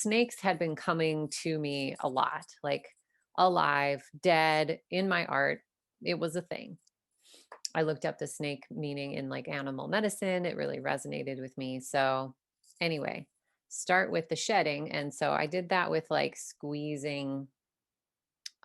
snakes had been coming to me a lot, like alive, dead, in my art. It was a thing. I looked up the snake meaning in like animal medicine. It really resonated with me. So, anyway, start with the shedding. And so I did that with like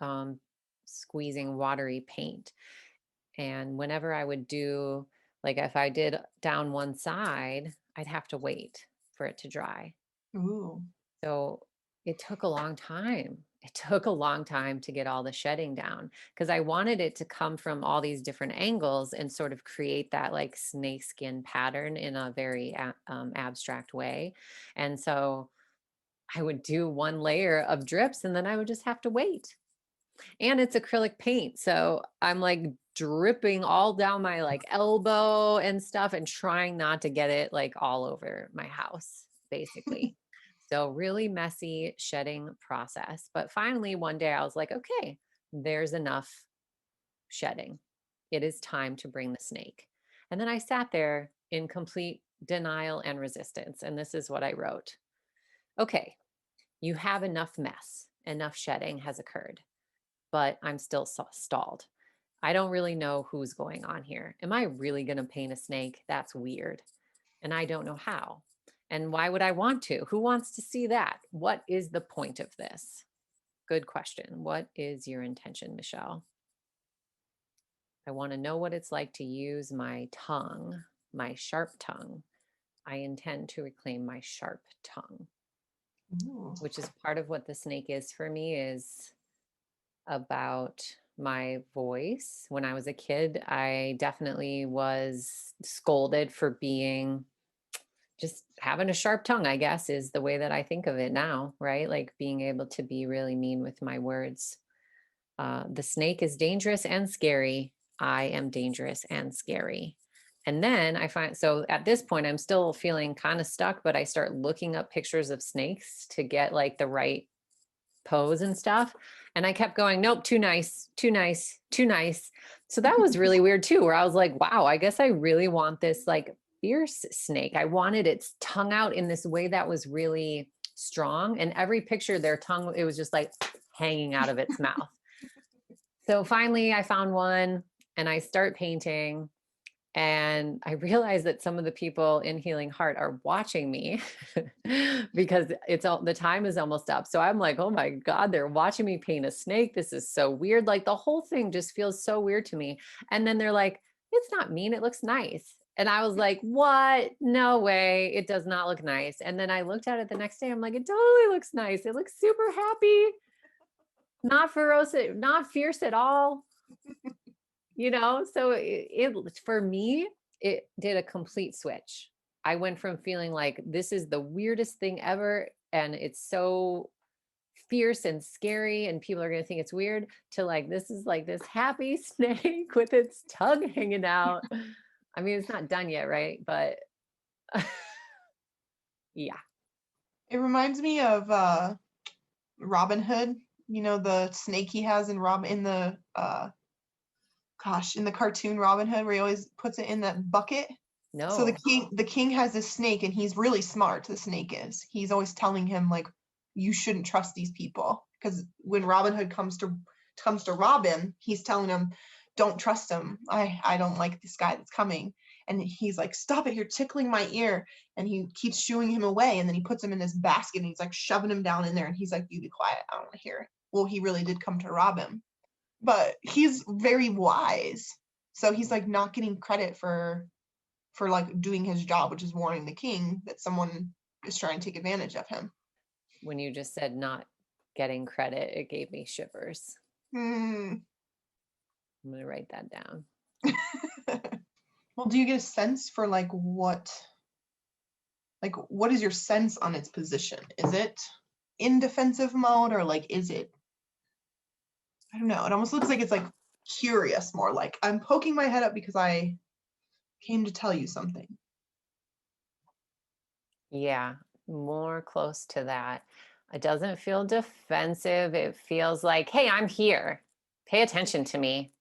um, squeezing watery paint. And whenever I would do, like if I did down one side, I'd have to wait for it to dry. Ooh. So it took a long time. It took a long time to get all the shedding down because I wanted it to come from all these different angles and sort of create that like snake skin pattern in a very abstract way. And so I would do one layer of drips and then I would just have to wait. And it's acrylic paint. So I'm like dripping all down my like elbow and stuff and trying not to get it like all over my house, basically. So really messy shedding process. But finally one day I was like, okay, there's enough shedding. It is time to bring the snake. And then I sat there in complete denial and resistance. And this is what I wrote. Okay, you have enough mess, enough shedding has occurred, but I'm still stalled. I don't really know who's going on here. Am I really going to paint a snake? That's weird. And I don't know how. And why would I want to? Who wants to see that? What is the point of this? Good question. What is your intention, Michelle? I want to know what it's like to use my tongue, my sharp tongue. I intend to reclaim my sharp tongue, Ooh. which is part of what the snake is for me is about my voice. When I was a kid, I definitely was scolded for being just having a sharp tongue, I guess, is the way that I think of it now, right? Like being able to be really mean with my words. The snake is dangerous and scary. I am dangerous and scary. And then I find, so at this point, I'm still feeling kind of stuck, but I start looking up pictures of snakes to get like the right pose and stuff. And I kept going, nope, too nice, too nice, too nice. So that was really weird too, where I was like, wow, I guess I really want this like fierce snake. I wanted its tongue out in this way that was really strong. And every picture, their tongue, it was just like hanging out of its mouth. So finally, I found one and I start painting. And I realized that some of the people in Healing Heart are watching me because it's all the time is almost up. So I'm like, oh my God, they're watching me paint a snake. This is so weird. Like the whole thing just feels so weird to me. And then they're like, it's not mean. It looks nice. And I was like, what? No way. It does not look nice. And then I looked at it the next day. I'm like, it totally looks nice. It looks super happy, not ferocious, not fierce at all. So it for me, it did a complete switch. I went from feeling like this is the weirdest thing ever and it's so fierce and scary and people are going to think it's weird to like this is like this happy snake with its tongue hanging out. I mean, it's not done yet, right? But yeah. It reminds me of Robin Hood. You know the snake he has in Rob in the in the cartoon Robin Hood where he always puts it in that bucket. So No. the king has this snake and he's really smart, the snake is. He's always telling him like you shouldn't trust these people because when Robin Hood comes to Robin, he's telling him don't trust him. I don't like this guy that's coming. And he's like, stop it, you're tickling my ear. And he keeps shooing him away. And then he puts him in this basket and he's like shoving him down in there. And he's like, you be quiet. I don't want to hear it. Well, he really did come to rob him. But he's very wise. So he's like not getting credit for like doing his job, which is warning the king that someone is trying to take advantage of him. When you just said not getting credit, it gave me shivers. Hmm. I'm going to write that down. Well, do you get a sense for what is your sense on its position? Is it in defensive mode or like is it I don't know. It almost looks like it's like curious more like I'm poking my head up because I came to tell you something. Yeah, more close to that. It doesn't feel defensive. It feels like, hey, I'm here. Pay attention to me.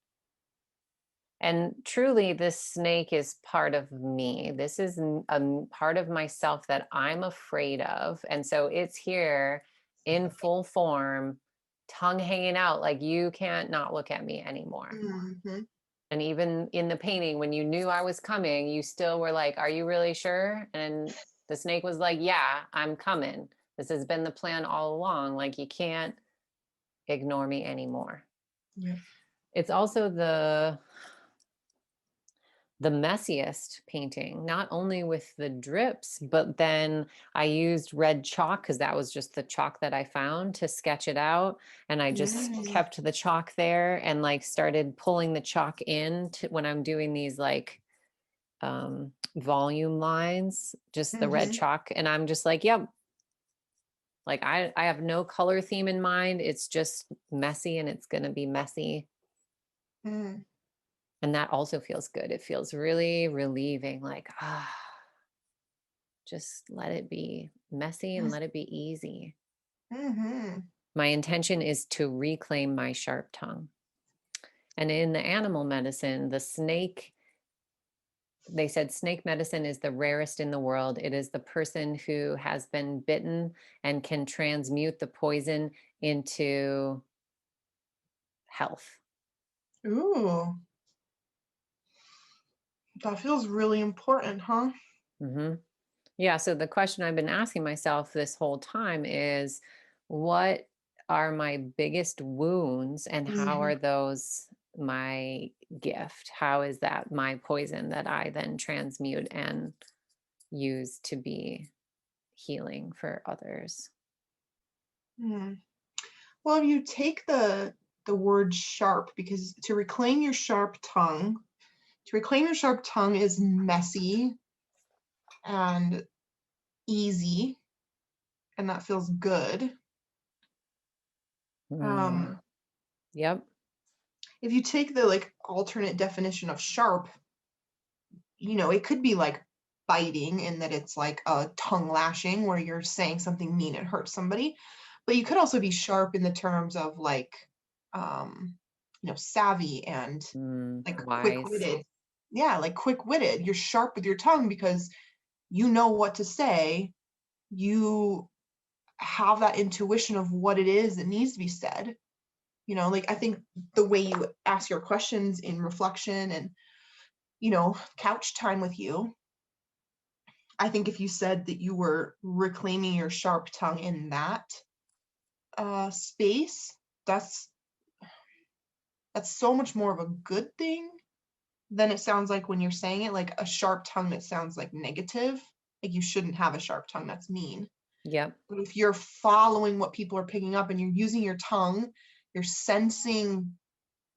And truly, this snake is part of me. This is a part of myself that I'm afraid of. And so it's here in full form, tongue hanging out, like you can't not look at me anymore. Mhm. And even in the painting, when you knew I was coming, you still were like, "Are you really sure?" And the snake was like, "Yeah, I'm coming. This has been the plan all along. Like, you can't ignore me anymore." Yeah. It's also the messiest painting, not only with the drips, but then I used red chalk because that was just the chalk that I found to sketch it out. And I just Mm. kept the chalk there and like started pulling the chalk in to when I'm doing these like volume lines, just the red Mhm. chalk. And I'm just like, yep, like I have no color theme in mind. It's just messy and it's going to be messy. Mm. And that also feels good. It feels really relieving, like, just let it be messy and let it be easy. Mhm. My intention is to reclaim my sharp tongue. And in the animal medicine, the snake, they said snake medicine is the rarest in the world. It is the person who has been bitten and can transmute the poison into health. Ooh, that feels really important, huh? Hmm. Yeah. So the question I've been asking myself this whole time is what are my biggest wounds and how Mhm. are those my gift? How is that my poison that I then transmute and use to be healing for others? Mm. Well, if you take the word sharp, because to reclaim your sharp tongue is messy and easy, and that feels good. Mm, Um, yep. if you take the like alternate definition of sharp, it could be like biting in that it's like a tongue lashing where you're saying something mean and hurt somebody. But you could also be sharp in the terms of like, savvy and like Wise. quick-witted. Yeah, like quick-witted. You're sharp with your tongue because you know what to say. You have that intuition of what it is that needs to be said. Like I think the way you ask your questions in reflection and, couch time with you, I think if you said that you were reclaiming your sharp tongue in that space, that's so much more of a good thing than it sounds like when you're saying it. Like a sharp tongue that sounds like negative, like you shouldn't have a sharp tongue. That's mean. Yep. But if you're following what people are picking up and you're using your tongue, you're sensing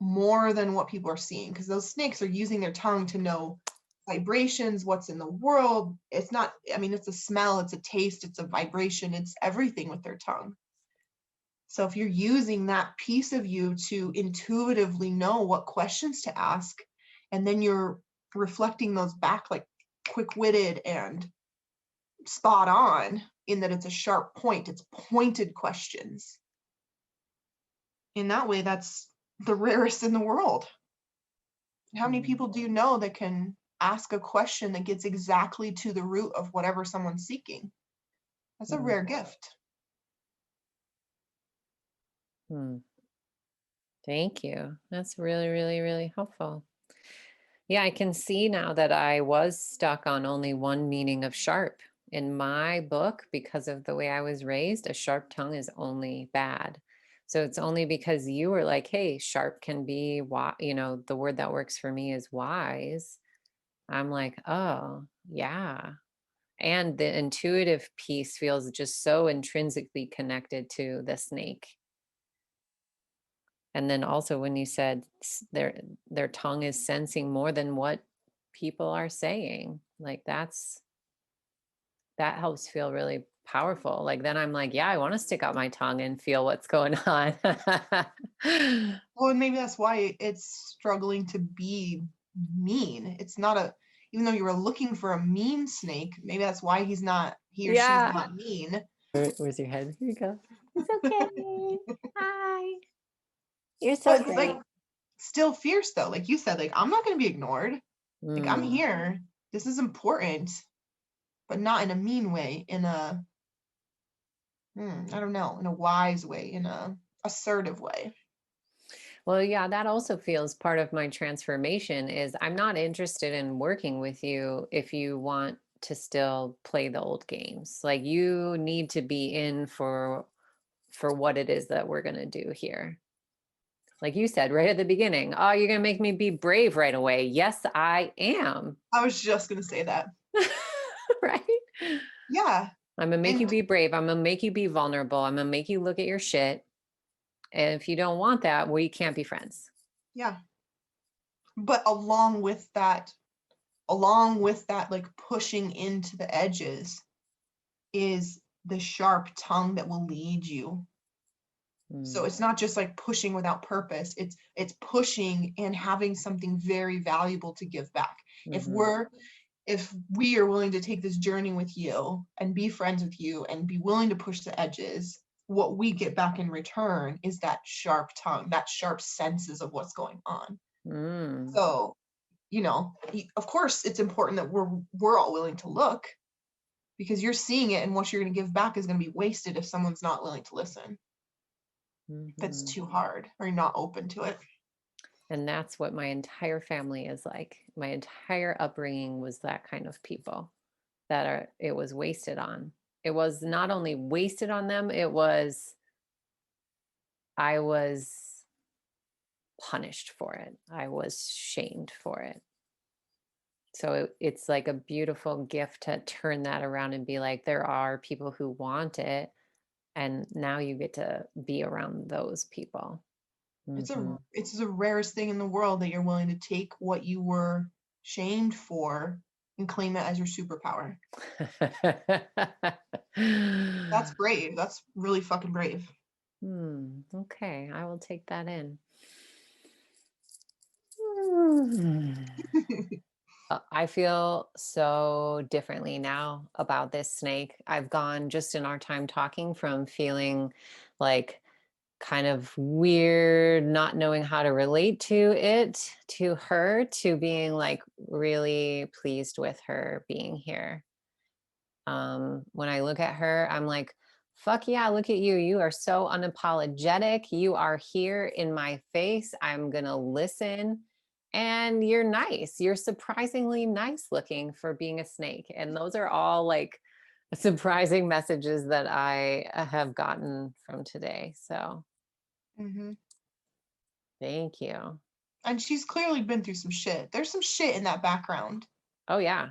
more than what people are seeing because those snakes are using their tongue to know vibrations, what's in the world. It's not, I mean, it's a smell, it's a taste, it's a vibration, it's everything with their tongue. So if you're using that piece of you to intuitively know what questions to ask, and then you're reflecting those back like quick-witted and spot on in that it's a sharp point, it's pointed questions. In that way, that's the rarest in the world. How many Mm, people do you know that can ask a question that gets exactly to the root of whatever someone's seeking? That's a mm, rare gift. mm. Thank you. That's really, really, really helpful. Yeah, I can see now that I was stuck on only one meaning of sharp. In my book, because of the way I was raised, a sharp tongue is only bad. So it's only because you were like, hey, sharp can be, the word that works for me is wise. I'm like, oh, yeah. And the intuitive piece feels just so intrinsically connected to the snake. And then also when you said their tongue is sensing more than what people are saying, like that helps feel really powerful. Like then I'm like, yeah, I want to stick out my tongue and feel what's going on. Well, and maybe that's why it's struggling to be mean. It's not a, even though you were looking for a mean snake, maybe that's why he or she's Yeah. not mean. Where's your head? Here you go. It's okay. Hi. You're so But like great. still fierce though. Like you said, like, I'm not going to be ignored. Like, I'm Mm. here. This is important, but not in a mean way, in a, I don't know, in a wise way, in a assertive way. Well, yeah, that also feels part of my transformation is I'm not interested in working with you if you want to still play the old games. Like you need to be in for what it is that we're going to do here. Like you said right at the beginning, oh, you're going to make me be brave right away. Yes, I am. I was just going to say that. Right? Yeah. I'm going to make you And be brave. I'm going to make you be vulnerable. I'm going to make you look at your shit. And if you don't want that, we can't be friends. yeah, but along with that, like pushing into the edges is the sharp tongue that will lead you. So Mm, it's not just like pushing without purpose. It's pushing and having something very valuable to give back. If mhm, we're if we are willing to take this journey with you and be friends with you and be willing to push the edges, what we get back in return is that sharp tongue, that sharp senses of what's going on. mm. So, of course it's important that we're all willing to look, because you're seeing it and what you're going to give back is going to be wasted if someone's not willing to listen. If it's Mhm. too hard or you're not open to it. And that's what my entire family is like. My entire upbringing was that kind of people that are it was wasted on. It was not only wasted on them, it was I was punished for it. I was shamed for it. So it's like a beautiful gift to turn that around and be like, there are people who want it, and now you get to be around those people. Hmm. It's the rarest thing in the world that you're willing to take what you were shamed for and claim it as your superpower. That's brave. That's really fucking brave. Okay, I will take that in. Hmm. I feel so differently now about this snake. I've gone just in our time talking from feeling like kind of weird, not knowing how to relate to it, to her, to being like really pleased with her being here. When I look at her, I'm like, fuck yeah, look at you. You are so unapologetic. You are here in my face. I'm going to listen. And you're nice. You're surprisingly nice looking for being a snake. And those are all like surprising messages that I have gotten from today. So Hmm. thank you. And she's clearly been through some shit. There's some shit in that background. Oh, yeah.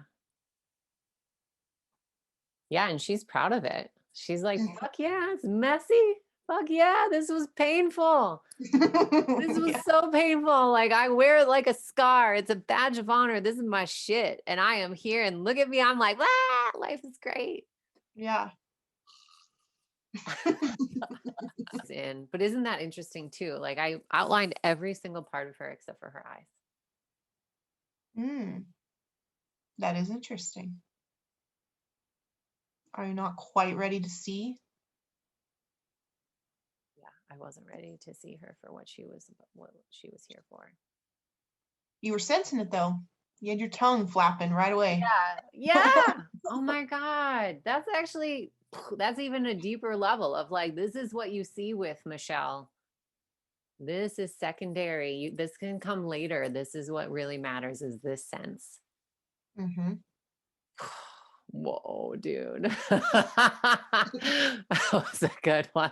Yeah, and she's proud of it. She's like, "Fuck yeah, it's messy. Fuck yeah, this was painful. This was Yeah. so painful. Like I wear it like a scar. It's a badge of honor. This is my shit, and I am here. And look at me. I'm like, ah, life is great." Yeah. But isn't that interesting too? Like I outlined every single part of her except for her eyes. Mm, that is interesting. Are you not quite ready to see? Yeah, I wasn't ready to see her for what she was here for. You were sensing it though. You had your tongue flapping right away. Yeah. Yeah. Oh my God. That's actually, that's even a deeper level of like, this is what you see with Michelle. This is secondary. This can come later. This is what really matters is this sense. Hmm. Whoa, dude. That was a good one.